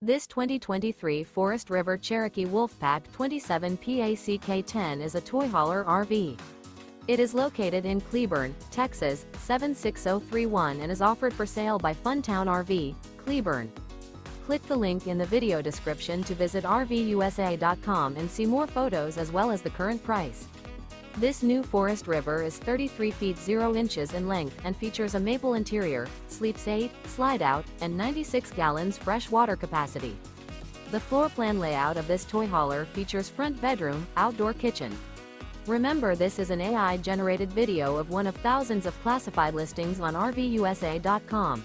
This 2023 Forest River Cherokee Wolfpack 27 PACK-10 is a toy hauler RV. It is located in Cleburne, Texas, 76031 and is offered for sale by Funtown RV, Cleburne. Click the link in the video description to visit RVUSA.com and see more photos as well as the current price. This new Forest River is 33 feet 0 inches in length and features a maple interior, sleeps 8, Slideout, and 96 gallons fresh water capacity. The floor plan layout of this toy hauler features front bedroom, outdoor kitchen. Remember, this is an AI-generated video of one of thousands of classified listings on RVUSA.com.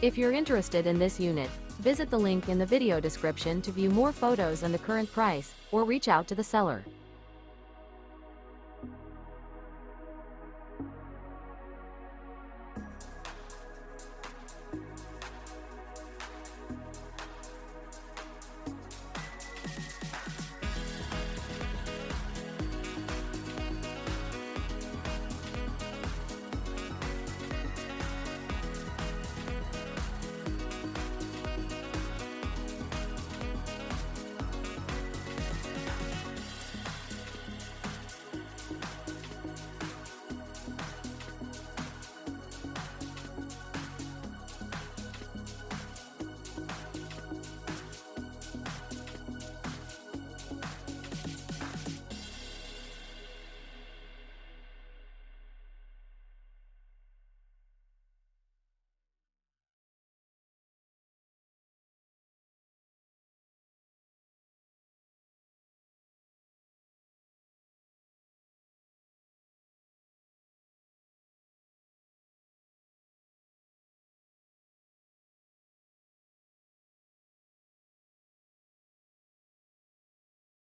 If you're interested in this unit, visit the link in the video description to view more photos and the current price, or reach out to the seller.